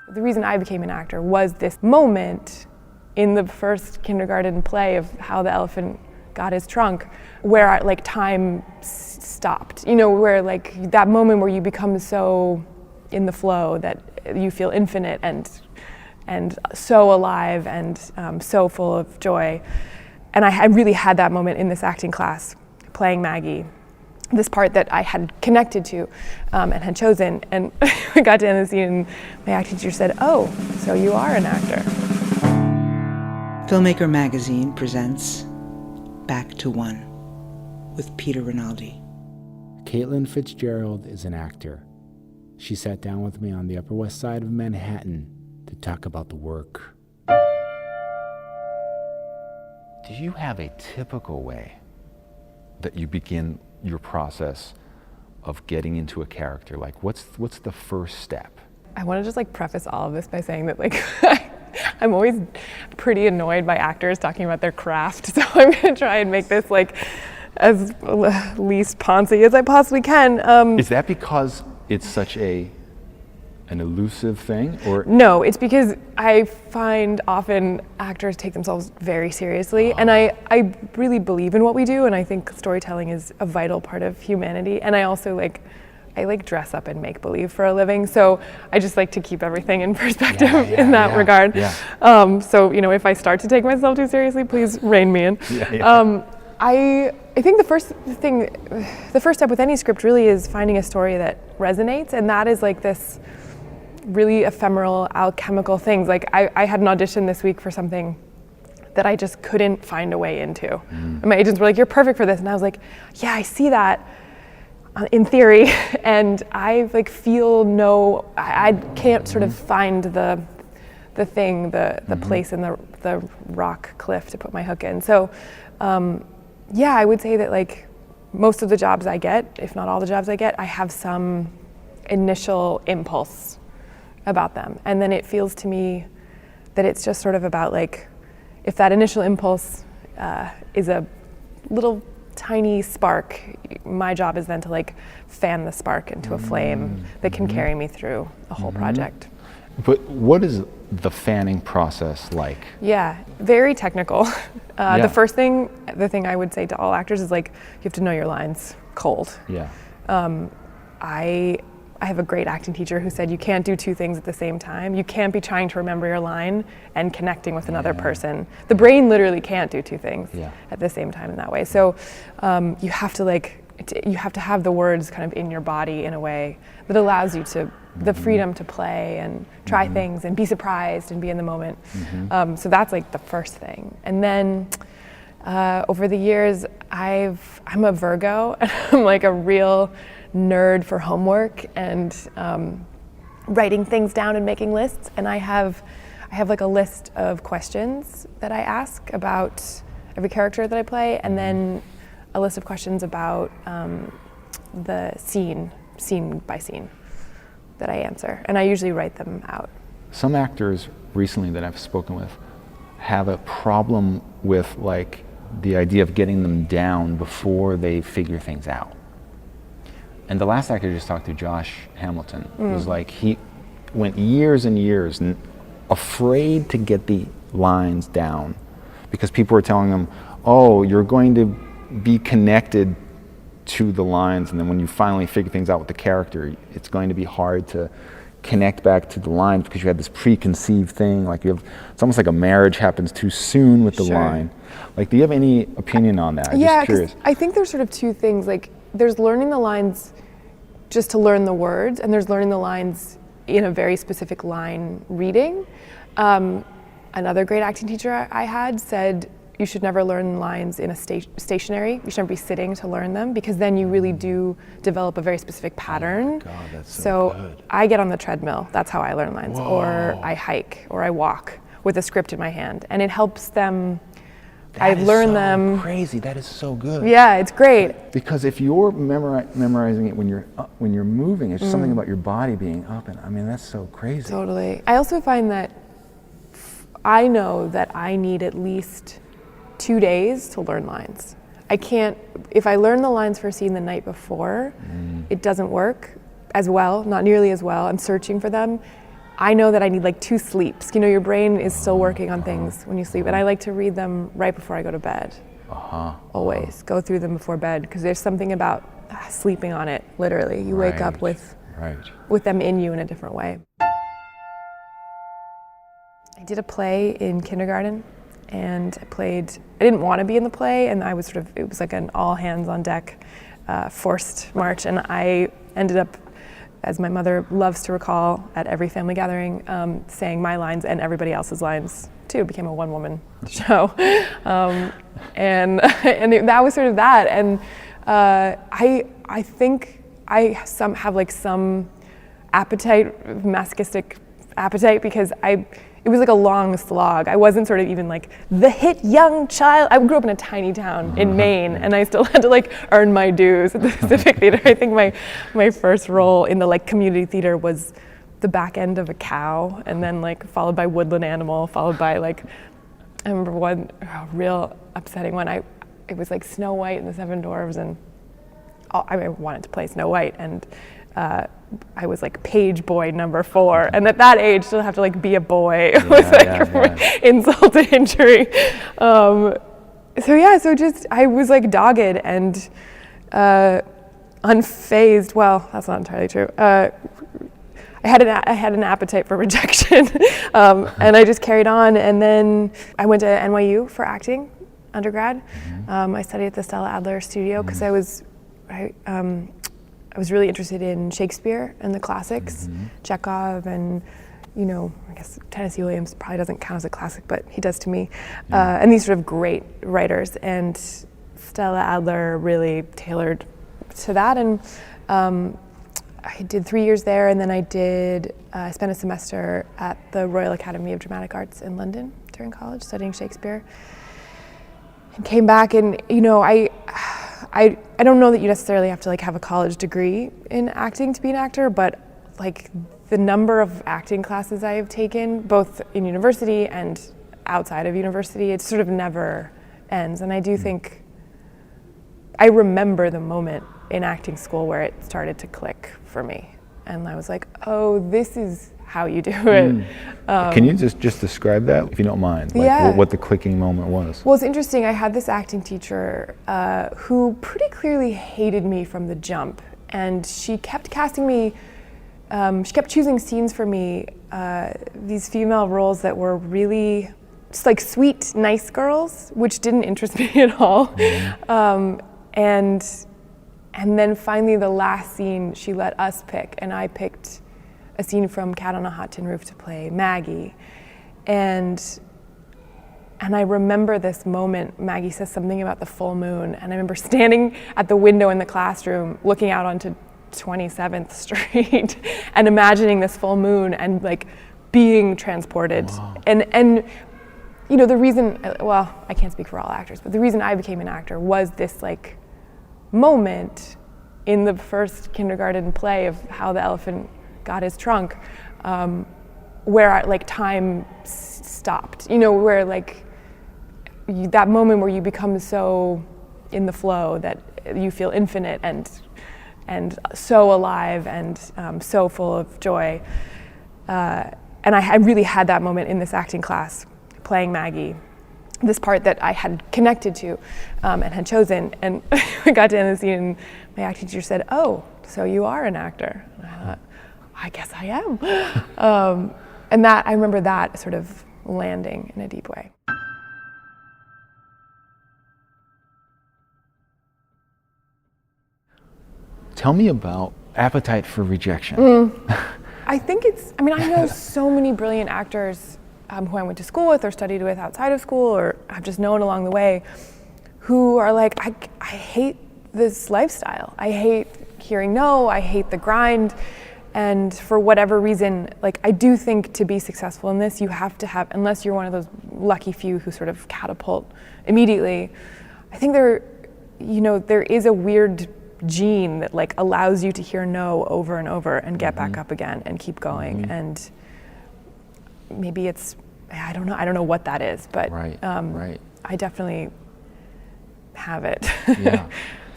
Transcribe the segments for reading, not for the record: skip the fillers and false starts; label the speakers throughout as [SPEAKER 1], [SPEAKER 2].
[SPEAKER 1] The reason I became an actor was this moment in the first kindergarten play of How the Elephant Got His Trunk, where time stopped. Where that moment where you become so in the flow that you feel infinite and so alive and so full of joy. And I really had that moment in this acting class, playing Maggie, this part that I had connected to and had chosen. And we got to end the scene and my acting teacher said, "Oh, so you are an actor."
[SPEAKER 2] Filmmaker Magazine presents Back to One with Peter Rinaldi.
[SPEAKER 3] Caitlin FitzGerald is an actor. She sat down with me on the Upper West Side of Manhattan to talk about the work.
[SPEAKER 4] Do you have a typical way that you begin your process of getting into a character? What's the first step?
[SPEAKER 1] I want to just preface all of this by saying that I'm always pretty annoyed by actors talking about their craft, so I'm going to try and make this as least poncy as I possibly can.
[SPEAKER 4] Is that because it's such an elusive thing, or?
[SPEAKER 1] No, it's because I find often actors take themselves very seriously, and I really believe in what we do, and I think storytelling is a vital part of humanity, and I also I dress up and make believe for a living, so I just like to keep everything in perspective in that regard. Yeah. So if I start to take myself too seriously, please rein me in. I think the first step with any script really is finding a story that resonates, and that is this really ephemeral alchemical things. I had an audition this week for something that I just couldn't find a way into. And my agents were like, "You're perfect for this," and I was like, "Yeah, I see that in theory," and I I can't sort of find the thing, the place in the rock cliff to put my hook in. So I would say that most of the jobs I get, if not all the jobs I get, I have some initial impulse about them, and then it feels to me that it's just sort of about if that initial impulse is a little tiny spark, my job is then to fan the spark into a flame that can carry me through a whole project.
[SPEAKER 4] But what is the fanning process like? Yeah,
[SPEAKER 1] very technical. The thing I would say to all actors is you have to know your lines cold.
[SPEAKER 4] Yeah.
[SPEAKER 1] I have a great acting teacher who said you can't do two things at the same time. You can't be trying to remember your line and connecting with another person. The brain literally can't do two things at the same time in that way. So you have to have the words kind of in your body in a way that allows you to the freedom to play and try things and be surprised and be in the moment. So that's the first thing. And then over the years, I'm a Virgo, and I'm a real nerd for homework and writing things down and making lists. And I have a list of questions that I ask about every character that I play, and then a list of questions about the scene by scene that I answer. And I usually write them out.
[SPEAKER 4] Some actors recently that I've spoken with have a problem with the idea of getting them down before they figure things out. And the last actor I just talked to, Josh Hamilton, was he went years and years afraid to get the lines down because people were telling him, "Oh, you're going to be connected to the lines, and then when you finally figure things out with the character, it's going to be hard to connect back to the lines because you had this preconceived thing. It's almost like a marriage happens too soon with the line." Do you have any opinion on that? I'm just curious.
[SPEAKER 1] I think there's sort of two things. There's learning the lines just to learn the words, and there's learning the lines in a very specific line reading. Another great acting teacher I had said you should never learn lines in a stationary. You should never be sitting to learn them, because then you really do develop a very specific pattern.
[SPEAKER 4] Oh my God, that's so good.
[SPEAKER 1] I get on the treadmill. That's how I learn lines.
[SPEAKER 4] Whoa.
[SPEAKER 1] Or I hike, or I walk with a script in my hand, and it helps them.
[SPEAKER 4] That
[SPEAKER 1] I've learned
[SPEAKER 4] so
[SPEAKER 1] them.
[SPEAKER 4] Crazy. That is so good.
[SPEAKER 1] Yeah, it's great.
[SPEAKER 4] Because if you're memorizing it when you're moving, it's something about your body being up, and that's so crazy.
[SPEAKER 1] Totally. I also find that I know that I need at least 2 days to learn lines. I can't, if I learn the lines for a scene the night before, it doesn't work as well, not nearly as well. I'm searching for them. I know that I need like 2 sleeps. You know, your brain is still working on things when you sleep, and I like to read them right before I go to bed. Always go through them before bed, because there's something about sleeping on it, literally. You wake up with them in you in a different way. I did a play in kindergarten, and I didn't want to be in the play, and it was like an all hands on deck forced march, and I ended up, as my mother loves to recall at every family gathering, saying my lines and everybody else's lines too. It became a one-woman show. That was sort of that. And I think I have like some appetite, masochistic appetite, because it was like a long slog. I wasn't sort of even like the hit young child. I grew up in a tiny town in Maine, and I still had to like earn my dues at the Civic Theater. I think my first role in the like community theater was the back end of a cow, and then like followed by woodland animal, followed by like, I remember one real upsetting one. It was like Snow White and the Seven Dwarfs, and I wanted to play Snow White, and I was like page boy number 4, and at that age to have to like be a boy was like insult to injury. So just I was like dogged and unfazed. Well, that's not entirely true. I had an appetite for rejection, and I just carried on. And then I went to NYU for acting undergrad. I studied at the Stella Adler studio because I was really interested in Shakespeare and the classics, Chekhov, and I guess Tennessee Williams probably doesn't count as a classic, but he does to me. And these sort of great writers, and Stella Adler really tailored to that. And I did 3 years there, and then I spent a semester at the Royal Academy of Dramatic Arts in London during college, studying Shakespeare. And came back, and I don't know that you necessarily have to like have a college degree in acting to be an actor, but like the number of acting classes I have taken, both in university and outside of university, it sort of never ends. And I do think I remember the moment in acting school where it started to click for me, and I was like, oh, this is how you do it.
[SPEAKER 4] Can you just describe that, if you don't mind? Like what the clicking moment was?
[SPEAKER 1] Well, it's interesting. I had this acting teacher who pretty clearly hated me from the jump, and she kept casting me, she kept choosing scenes for me, these female roles that were really just like sweet, nice girls, which didn't interest me at all. And then finally the last scene she let us pick, and I picked a scene from Cat on a Hot Tin Roof to play Maggie. And I remember this moment. Maggie says something about the full moon, and I remember standing at the window in the classroom looking out onto 27th Street and imagining this full moon and like being transported.
[SPEAKER 4] Wow.
[SPEAKER 1] And the reason, well, I can't speak for all actors, but the reason I became an actor was this like moment in the first kindergarten play of How the Elephant Got His Trunk, where time stopped, where like that moment where you become so in the flow that you feel infinite and so alive and so full of joy. And I really had that moment in this acting class playing Maggie, this part that I had connected to and had chosen. And we got to end the scene, and my acting teacher said, "Oh, so you are an actor?" And I thought, I guess I am. And I remember that sort of landing in a deep way.
[SPEAKER 4] Tell me about appetite for rejection.
[SPEAKER 1] I think I know so many brilliant actors who I went to school with or studied with outside of school or I've just known along the way who are like, I hate this lifestyle. I hate hearing no, I hate the grind. And for whatever reason, I do think to be successful in this, you have to have, unless you're one of those lucky few who sort of catapult immediately, I think there is a weird gene that allows you to hear no over and over and get back up again and keep going. And maybe I don't know what that is, but
[SPEAKER 4] right.
[SPEAKER 1] I definitely have it,
[SPEAKER 4] Yeah.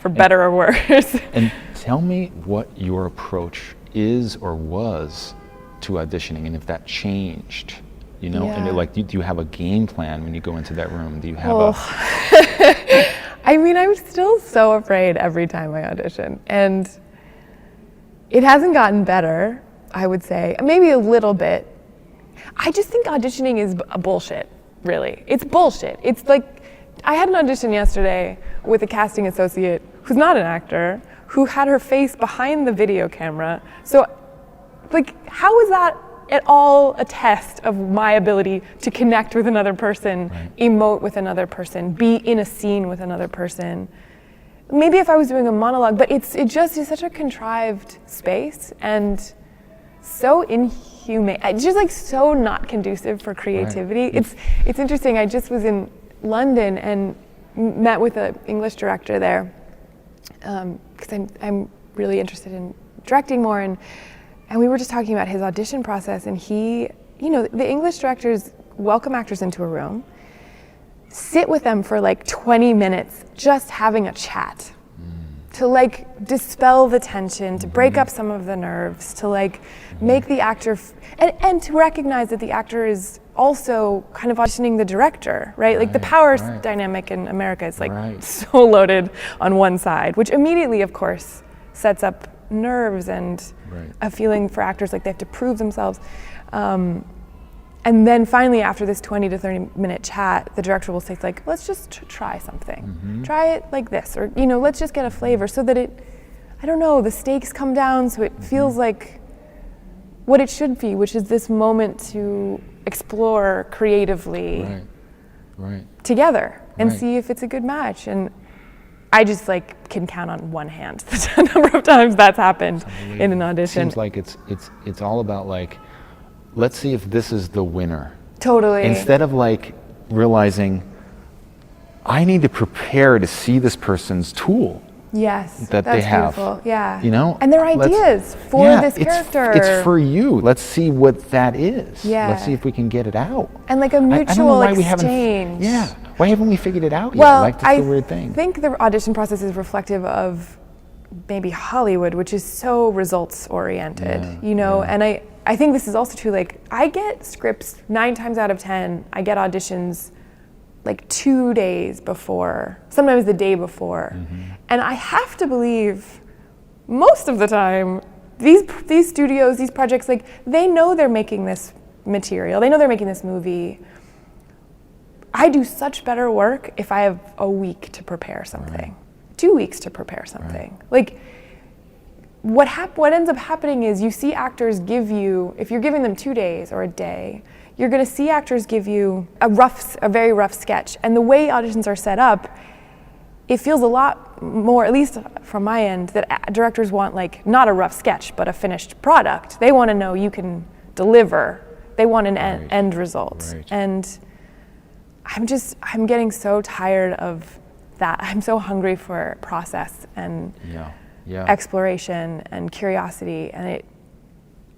[SPEAKER 1] for better or worse.
[SPEAKER 4] And tell me what your approach is or was to auditioning, and if that changed, you know, and
[SPEAKER 1] Yeah.
[SPEAKER 4] like, do you have a game plan when you go into that room? Do you have
[SPEAKER 1] I mean, I'm still so afraid every time I audition, and it hasn't gotten better, I would say. Maybe a little bit. I just think auditioning is bullshit, really. It's bullshit. It's like, I had an audition yesterday with a casting associate who's not an actor, who had her face behind the video camera. So, like, how is that at all a test of my ability to connect with another person,
[SPEAKER 4] Right.
[SPEAKER 1] emote with another person, be in a scene with another person? Maybe if I was doing a monologue, but it just is such a contrived space and so inhumane. It's just like so not conducive for creativity.
[SPEAKER 4] Right.
[SPEAKER 1] It's interesting. I just was in London and met with an English director there because I'm really interested in directing more, and we were just talking about his audition process, and he, you know, the English directors welcome actors into a room, sit with them for like 20 minutes just having a chat to like dispel the tension, to break up some of the nerves, to like make the actor and to recognize that the actor is also kind of auditioning the director, right? Like the power
[SPEAKER 4] right.
[SPEAKER 1] dynamic in America is like
[SPEAKER 4] Right.
[SPEAKER 1] so loaded on one side, which immediately, of course, sets up nerves and
[SPEAKER 4] Right.
[SPEAKER 1] a feeling for actors like they have to prove themselves. And then finally, after this 20 to 30 minute chat, the director will say, like, let's just try something. Try it like this, or, you know, let's just get a flavor so that it, I don't know, the stakes come down so it feels like what it should be, which is this moment to explore creatively
[SPEAKER 4] Right. Right.
[SPEAKER 1] together and
[SPEAKER 4] Right.
[SPEAKER 1] see if it's a good match. And I just like can count on one hand the number of times that's happened in an audition.
[SPEAKER 4] Seems like it's all about like, let's see if this is the winner.
[SPEAKER 1] Totally.
[SPEAKER 4] Instead of like realizing, I need to prepare to see this person's tool
[SPEAKER 1] Yes,
[SPEAKER 4] that
[SPEAKER 1] that's
[SPEAKER 4] they have.
[SPEAKER 1] beautiful. Yeah.
[SPEAKER 4] You know?
[SPEAKER 1] And their
[SPEAKER 4] Let's-
[SPEAKER 1] ideas for
[SPEAKER 4] Yeah,
[SPEAKER 1] this character.
[SPEAKER 4] It's for you. Let's see what that is.
[SPEAKER 1] Yeah.
[SPEAKER 4] Let's see if we can get it out.
[SPEAKER 1] And like a
[SPEAKER 4] I don't know
[SPEAKER 1] mutual
[SPEAKER 4] why we haven't.
[SPEAKER 1] exchange.
[SPEAKER 4] Yeah. Why haven't we figured it out
[SPEAKER 1] Well,
[SPEAKER 4] yet? Like, that's the weird thing.
[SPEAKER 1] I think the audition process is reflective of maybe Hollywood, which is so results oriented,
[SPEAKER 4] Yeah,
[SPEAKER 1] you know?
[SPEAKER 4] yeah.
[SPEAKER 1] And I think this is also true. Like, I get scripts 9 times out of 10, I get auditions like 2 days before, sometimes the day before. And I have to believe most of the time, these studios, these projects, like, they know they're making this material, they know they're making this movie. I do such better work if I have a week to prepare something, 2 weeks to prepare something. Like, what ends up happening is you see actors give you, if you're giving them 2 days or a day, you're gonna see actors give you a very rough sketch. And the way auditions are set up, it feels a lot more, at least from my end, that directors want like, not a rough sketch, but a finished product. They wanna know you can deliver. They want an end result.
[SPEAKER 4] Right.
[SPEAKER 1] And I'm getting so tired of that. I'm so hungry for process and
[SPEAKER 4] Yeah.
[SPEAKER 1] exploration and curiosity, and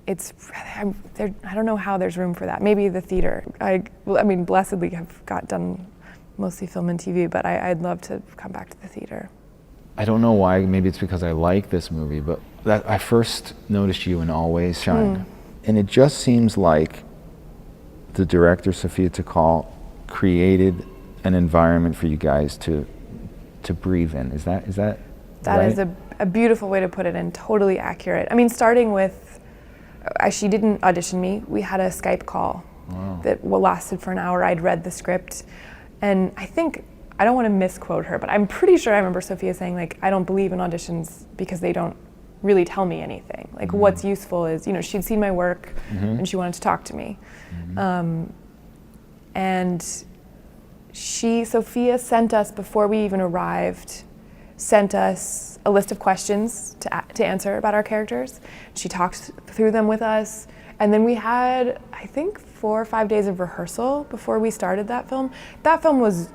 [SPEAKER 1] I don't know how there's room for that. Maybe the theater. I mean, blessedly have done mostly film and TV, but I'd love to come back to the theater.
[SPEAKER 4] I don't know why. Maybe it's because I like this movie, but I first noticed you in Always Shine, and it just seems like the director Sophia Takal created an environment for you guys to breathe in. Is that
[SPEAKER 1] That
[SPEAKER 4] right?
[SPEAKER 1] is a beautiful way to put it, and totally accurate. I mean, starting with, she didn't audition me. We had a Skype call that lasted for an hour. I'd read the script, and I don't want to misquote her, but I'm pretty sure I remember Sophia saying, like, I don't believe in auditions because they don't really tell me anything. Like, what's useful is, you know, she'd seen my work and she wanted to talk to me. And Sophia sent us, before we even arrived, sent us a list of questions to answer about our characters. She talked through them with us, and then we had, I think, 4 or 5 days of rehearsal before we started that film. That film was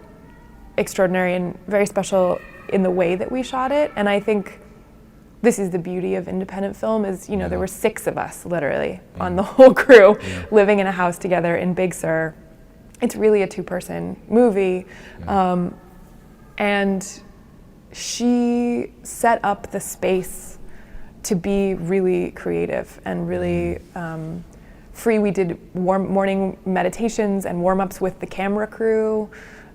[SPEAKER 1] extraordinary and very special in the way that we shot it, and I think this is the beauty of independent film is, you know, there were 6 of us, literally, on the whole crew, living in a house together in Big Sur. It's really a 2-person movie. And she set up the space to be really creative and really free. We did morning meditations and warm-ups with the camera crew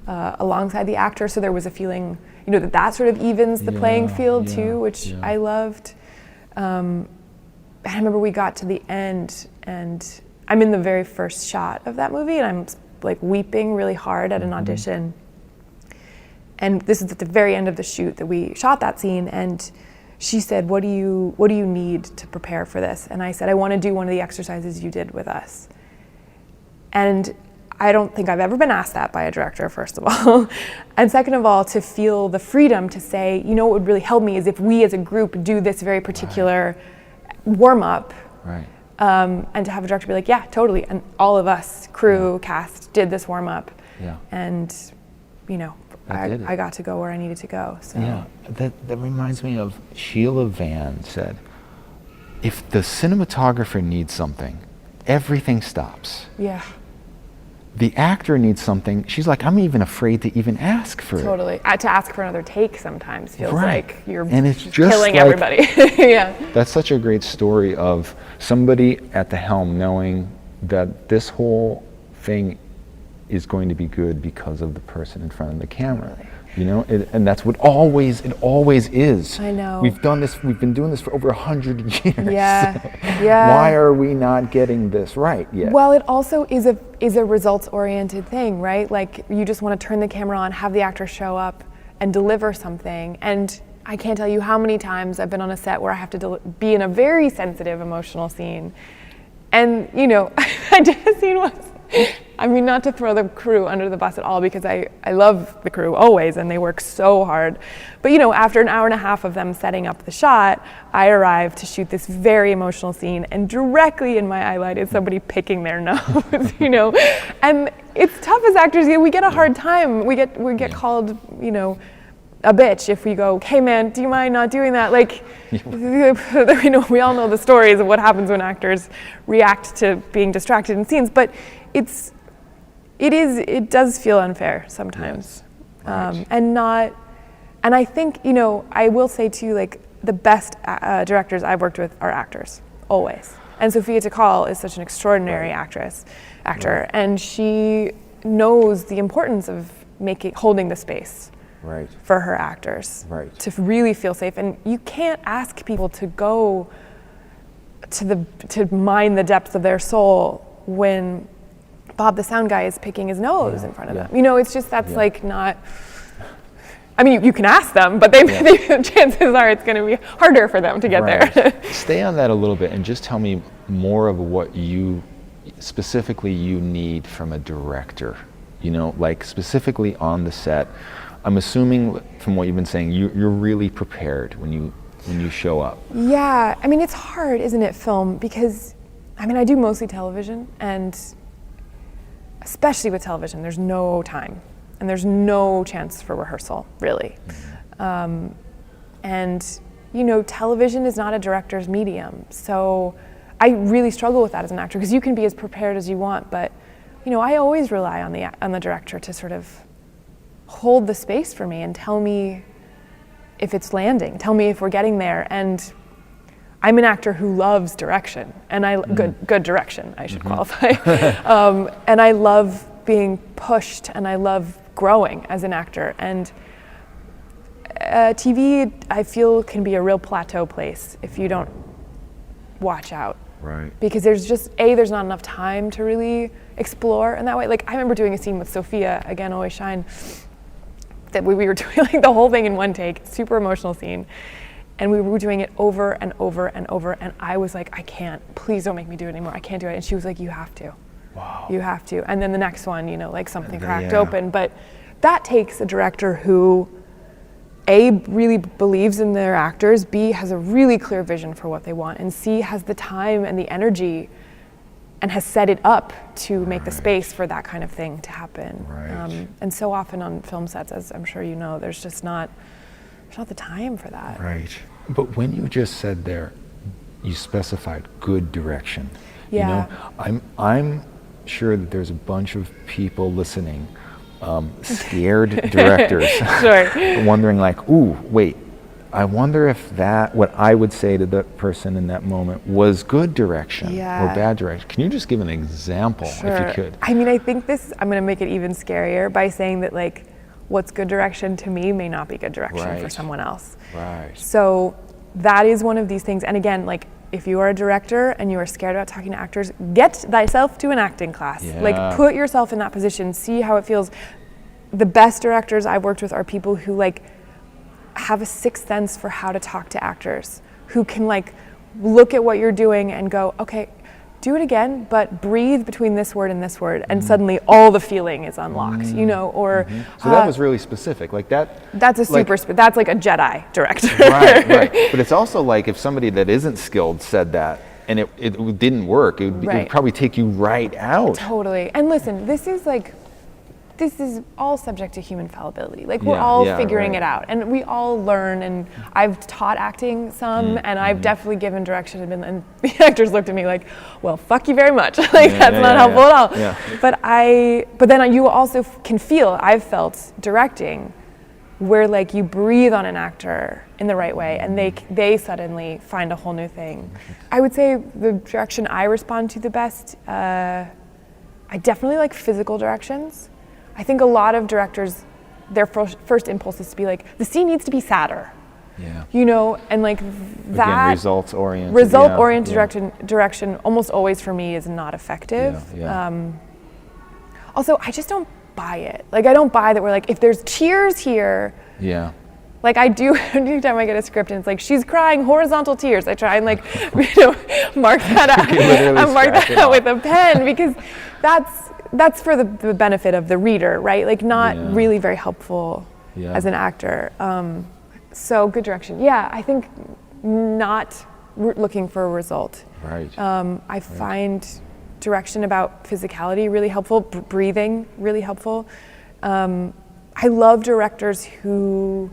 [SPEAKER 1] alongside the actor, so there was a feeling, that sort of evens the playing field too, which I loved. I remember we got to the end, and I'm in the very first shot of that movie, and I'm like weeping really hard at an audition. And this is at the very end of the shoot that we shot that scene, and she said, what do you need to prepare for this? And I said, I want to do one of the exercises you did with us. And I don't think I've ever been asked that by a director, first of all. And second of all, to feel the freedom to say, what would really help me is if we as a group do this very particular warm-up.
[SPEAKER 4] Right.
[SPEAKER 1] And to have a director be like, yeah, totally. And all of us, crew, cast, did this warm-up.
[SPEAKER 4] Yeah.
[SPEAKER 1] And, I got to go where I needed to go. So.
[SPEAKER 4] Yeah, that reminds me of Sheila Van said, if the cinematographer needs something, everything stops.
[SPEAKER 1] Yeah.
[SPEAKER 4] The actor needs something, she's like, I'm even afraid to even ask for it.
[SPEAKER 1] Totally. To ask for another take sometimes feels like you're
[SPEAKER 4] and it's just
[SPEAKER 1] killing
[SPEAKER 4] like,
[SPEAKER 1] everybody. Yeah.
[SPEAKER 4] That's such a great story of somebody at the helm knowing that this whole thing is going to be good because of the person in front of the camera. Really. And that's what it always is.
[SPEAKER 1] I know.
[SPEAKER 4] We've been doing this for over 100 years.
[SPEAKER 1] Yeah.
[SPEAKER 4] Why are we not getting this right yet?
[SPEAKER 1] Well, it also is a results-oriented thing, right? Like, you just want to turn the camera on, have the actor show up and deliver something. And I can't tell you how many times I've been on a set where I have to be in a very sensitive, emotional scene. And, I did a scene once. Not to throw the crew under the bus at all, because I love the crew always, and they work so hard. But, after an hour and a half of them setting up the shot, I arrived to shoot this very emotional scene, and directly in my eye line is somebody picking their nose, And it's tough as actors. We get a hard time. We get called, a bitch if we go, hey man, do you mind not doing that? Like, we all know the stories of what happens when actors react to being distracted in scenes, but it does feel unfair sometimes.
[SPEAKER 4] Yes. Right.
[SPEAKER 1] And I think, I will say too, like, the best directors I've worked with are actors, always. And Sophia Takal is such an extraordinary actor, and she knows the importance of holding the space.
[SPEAKER 4] Right.
[SPEAKER 1] For her actors,
[SPEAKER 4] right,
[SPEAKER 1] to really feel safe. And you can't ask people to go to mine the depths of their soul when Bob the sound guy is picking his nose in front of them. It's just like not. You can ask them, but the chances are it's going to be harder for them to get there.
[SPEAKER 4] Stay on that a little bit and just tell me more of what you specifically need from a director. Like specifically on the set. I'm assuming from what you've been saying, you're really prepared when you show up.
[SPEAKER 1] Yeah, it's hard, isn't it, film? Because, I do mostly television, and especially with television, there's no time, and there's no chance for rehearsal, really. Mm-hmm. And, television is not a director's medium, so I really struggle with that as an actor, because you can be as prepared as you want, but, I always rely on the director to sort of hold the space for me and tell me if it's landing, tell me if we're getting there. And I'm an actor who loves direction, and good direction, I should qualify. And I love being pushed, and I love growing as an actor. And TV, I feel, can be a real plateau place if you don't watch out.
[SPEAKER 4] Right.
[SPEAKER 1] Because there's not enough time to really explore in that way. Like, I remember doing a scene with Sophia, again, Always Shine, that we were doing like the whole thing in one take, super emotional scene. And we were doing it over and over and over. And I was like, I can't, please don't make me do it anymore. I can't do it. And she was like, you have to.
[SPEAKER 4] Wow.
[SPEAKER 1] You have to. And then the next one, like something cracked open. But that takes a director who, A, really believes in their actors, B, has a really clear vision for what they want, and C, has the time and the energy and has set it up to make the space for that kind of thing to happen.
[SPEAKER 4] Right.
[SPEAKER 1] And so often on film sets, as I'm sure you know, there's not the time for that.
[SPEAKER 4] Right. But when you just said there, you specified good direction.
[SPEAKER 1] Yeah.
[SPEAKER 4] I'm sure that there's a bunch of people listening, scared directors,
[SPEAKER 1] Sure.
[SPEAKER 4] wondering like, ooh, wait, I wonder if that, what I would say to the person in that moment, was good direction or bad direction. Can you just give an example if you could?
[SPEAKER 1] I mean, I think I'm going to make it even scarier by saying that like what's good direction to me may not be good direction for someone else.
[SPEAKER 4] Right.
[SPEAKER 1] So that is one of these things. And again, like if you are a director and you are scared about talking to actors, get thyself to an acting class.
[SPEAKER 4] Yeah.
[SPEAKER 1] Like put yourself in that position, see how it feels. The best directors I've worked with are people who like have a sixth sense for how to talk to actors, who can like look at what you're doing and go, okay, do it again, but breathe between this word and this word, and suddenly all the feeling is unlocked, you know, or...
[SPEAKER 4] So that was really specific, like that...
[SPEAKER 1] That's a super, that's like a Jedi director.
[SPEAKER 4] Right. But it's also like if somebody that isn't skilled said that, and it didn't work, it would probably take you right out.
[SPEAKER 1] Totally. And listen, this is all subject to human fallibility. Like we're all figuring it out, and we all learn. And I've taught acting some, and I've definitely given direction. And the actors looked at me like, "Well, fuck you very much. Like that's not helpful at all." Yeah. But then you also can feel. I've felt directing, where like you breathe on an actor in the right way, and they suddenly find a whole new thing. I would say the direction I respond to the best. I definitely like physical directions. I think a lot of directors, their first impulse is to be like, the scene needs to be sadder. Yeah. You know, and like that.
[SPEAKER 4] Again, results-oriented.
[SPEAKER 1] Result-oriented direction almost always for me is not effective. Also, I just don't buy it. Like, I don't buy that we're like, if there's tears here. Yeah. Like I do, anytime I get a script and it's like, she's crying horizontal tears, I try and like, mark that out. I mark that out with a pen because that's for the benefit of the reader, right? Like not really very helpful as an actor. So good direction. Yeah, I think not looking for a result. Right. I find direction about physicality really helpful, breathing really helpful. I love directors who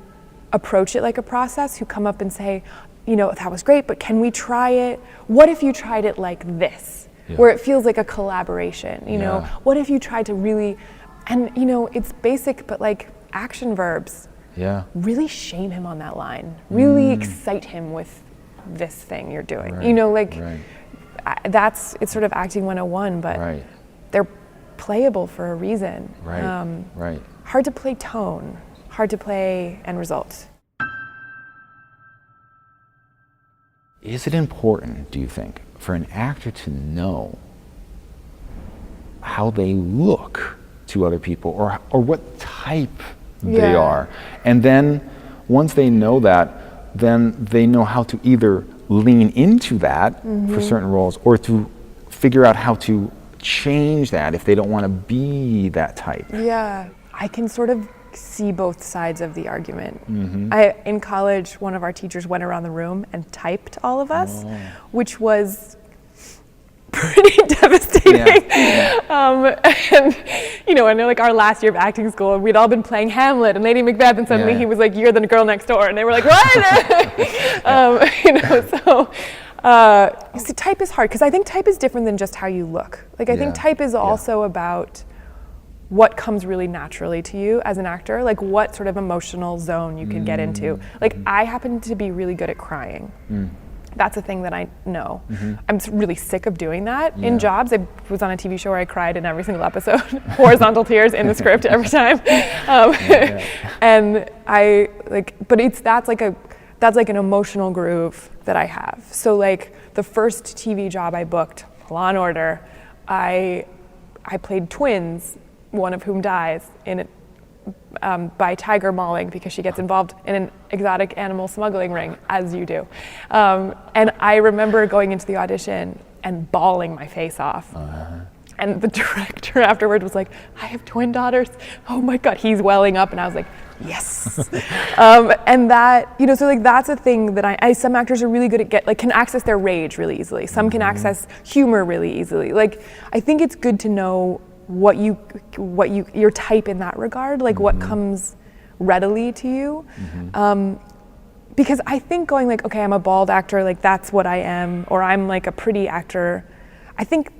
[SPEAKER 1] approach it like a process, who come up and say, that was great, but can we try it? What if you tried it like this? Yeah. Where it feels like a collaboration, you know? What if you tried to really, and it's basic, but like action verbs. Yeah. Really shame him on that line. Really excite him with this thing you're doing. Right. It's sort of acting 101, but they're playable for a reason. Right. Hard to play tone, hard to play end result.
[SPEAKER 4] Is it important, do you think, for an actor to know how they look to other people or what type they are? And then once they know that, then they know how to either lean into that for certain roles or to figure out how to change that if they don't want to be that type. Yeah,
[SPEAKER 1] I can sort of see both sides of the argument. In college, one of our teachers went around the room and typed all of us, which was pretty devastating. And I know like our last year of acting school, we'd all been playing Hamlet and Lady Macbeth, and suddenly he was like, "You're the girl next door," and they were like, "What?" See, type is hard because I think type is different than just how you look. Like I think type is also about what comes really naturally to you as an actor, like what sort of emotional zone you can get into. Like I happen to be really good at crying. That's a thing that I know. I'm really sick of doing that in jobs. I was on a TV show where I cried in every single episode, horizontal tears in the script every time. And I like, but that's like an emotional groove that I have. So like the first TV job I booked, Law and Order, I played twins, one of whom dies in by tiger mauling because she gets involved in an exotic animal smuggling ring, as you do. And I remember going into the audition and bawling my face off. And the director afterward was like, "I have twin daughters. Oh my God," he's welling up, and I was like, yes. And that, so like that's a thing that some actors are really good at can access their rage really easily. Some can access humor really easily. Like, I think it's good to know what your type in that regard, like what comes readily to you. Because I think going like, okay, I'm a bald actor, like that's what I am, or I'm like a pretty actor, I think,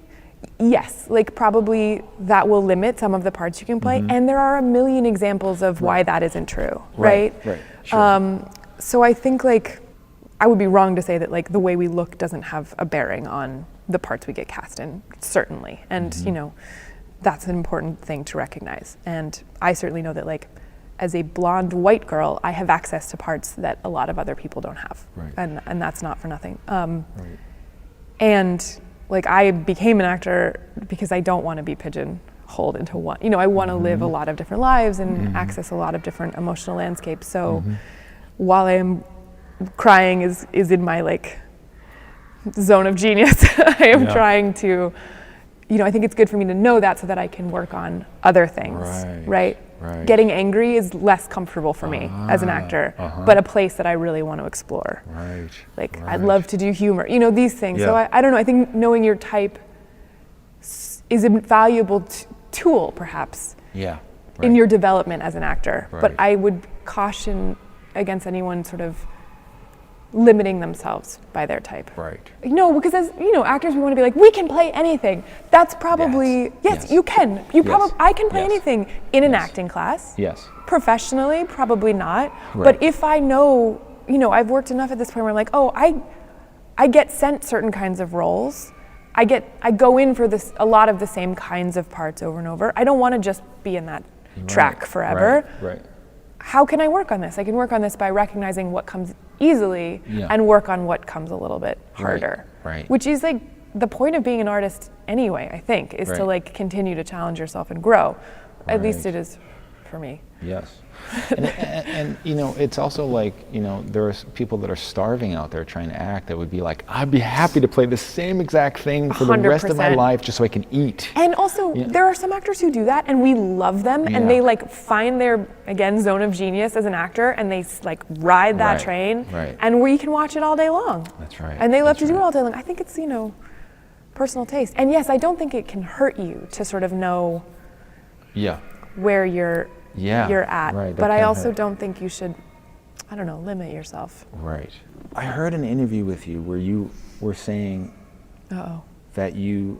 [SPEAKER 1] yes, like probably that will limit some of the parts you can play. And there are a million examples of why that isn't true, right? Right. Sure. So I think like, I would be wrong to say that like the way we look doesn't have a bearing on the parts we get cast in, certainly. And you know, that's an important thing to recognize. And I certainly know that like, as a blonde white girl, I have access to parts that a lot of other people don't have.
[SPEAKER 4] Right.
[SPEAKER 1] And that's not for nothing.
[SPEAKER 4] Right.
[SPEAKER 1] And like I became an actor because I don't want to be pigeonholed into one. You know, I want to live a lot of different lives and access a lot of different emotional landscapes. So while I am crying is in my like zone of genius, I am trying to, you know, I think it's good for me to know that so that I can work on other things, right? Getting angry is less comfortable for me as an actor, but a place that I really want to explore. Like I'd love to do humor, you know, these things. So I don't know, I think knowing your type is a valuable tool perhaps in your development as an actor. But I would caution against anyone sort of limiting themselves by their type. You know, because as you know, actors, we want to be like, we can play anything. That's probably, you can. I can play anything in an acting class. Professionally, probably not. But if I know, you know, I've worked enough at this point where I'm like, oh, I get sent certain kinds of roles. I go in for a lot of the same kinds of parts over and over. I don't want to just be in that track forever. How can I work on this? I can work on this by recognizing what comes easily and work on what comes a little bit harder. Which is like the point of being an artist anyway, I think, is to like continue to challenge yourself and grow. At least it is for me.
[SPEAKER 4] And you know, it's also like, you know, there are people that are starving out there trying to act that would be like, I'd be happy to play the same exact thing for the rest of my life just so I can eat.
[SPEAKER 1] And also, there are some actors who do that and we love them and they like find their, again, zone of genius as an actor and they like ride that train and we can watch it all day long. And they love to do it all day long. I think it's, you know, personal taste. And yes, I don't think it can hurt you to sort of know where you're at, but I also don't think you should, I don't know, limit yourself.
[SPEAKER 4] I heard an interview with you where you were saying that it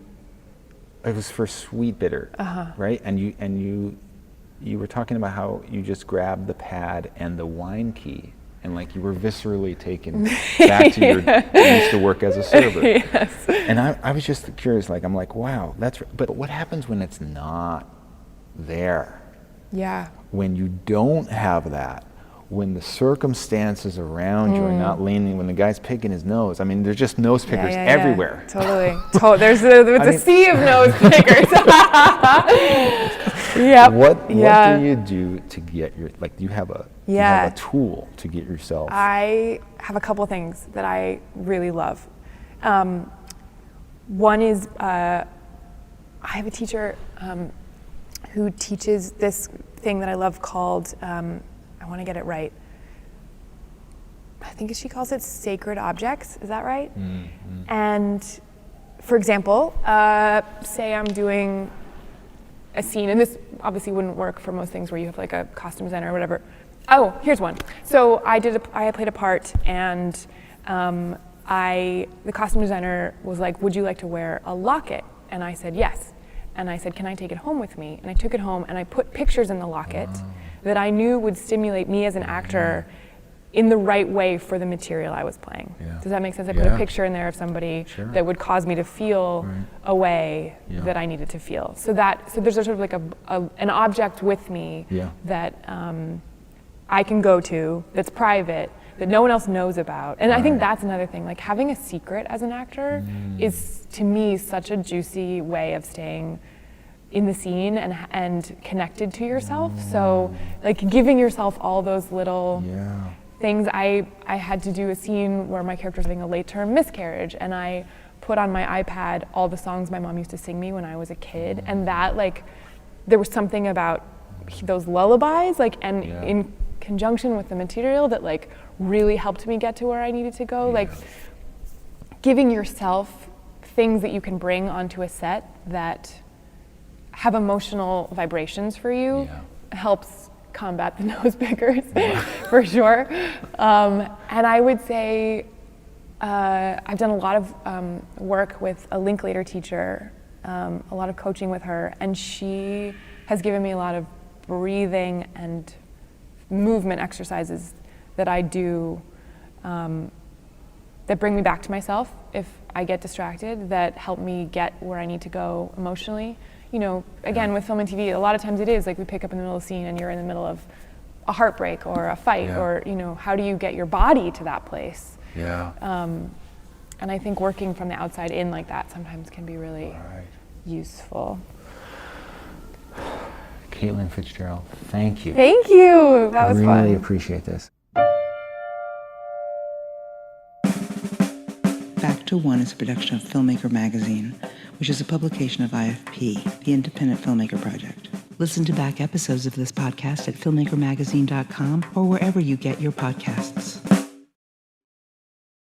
[SPEAKER 4] was for Sweet Bitter, right? And you were talking about how you just grabbed the pad and the wine key and like you were viscerally taken back to your, you used to work as a server. And I was just curious, like, I'm like, wow, but what happens when it's not there? When you don't have that, when the circumstances around you are not leaning, when the guy's picking his nose, I mean, there's just nose pickers everywhere.
[SPEAKER 1] There's a sea of nose pickers.
[SPEAKER 4] What do you do to get your, like, do you have a tool to get yourself?
[SPEAKER 1] I have a couple things that I really love. One is, I have a teacher who teaches this thing that I love called, I want to get it right, I think she calls it sacred objects, is that right? And for example, say I'm doing a scene, and this obviously wouldn't work for most things where you have like a costume designer or whatever. Oh, here's one. So I played a part and the costume designer was like, would you like to wear a locket? And I said, yes. And I said, can I take it home with me? And I took it home and I put pictures in the locket that I knew would stimulate me as an actor in the right way for the material I was playing. Does that make sense? I put a picture in there of somebody that would cause me to feel a way that I needed to feel. So there's sort of like an object with me that I can go to, that's private, that no one else knows about. And I think that's another thing, like having a secret as an actor is, to me, such a juicy way of staying in the scene and connected to yourself. So like giving yourself all those little things. I had to do a scene where my character was having a late term miscarriage and I put on my iPad all the songs my mom used to sing me when I was a kid, and that, like, there was something about those lullabies, like, and in conjunction with the material that like really helped me get to where I needed to go. Like giving yourself things that you can bring onto a set that have emotional vibrations for you helps combat the nose pickers for sure. And I would say I've done a lot of work with a Linklater teacher, a lot of coaching with her, and she has given me a lot of breathing and movement exercises that I do that bring me back to myself if I get distracted, that help me get where I need to go emotionally. You know, again, with film and TV, a lot of times it is like we pick up in the middle of a scene and you're in the middle of a heartbreak or a fight, or, you know, how do you get your body to that place? And I think working from the outside in like that sometimes can be really useful.
[SPEAKER 4] Caitlin FitzGerald, thank you.
[SPEAKER 1] Thank you. That was fun.
[SPEAKER 4] I really appreciate this.
[SPEAKER 2] Back to One is a production of Filmmaker Magazine, which is a publication of IFP, the Independent Filmmaker Project. Listen to back episodes of this podcast at filmmakermagazine.com or wherever you get your podcasts.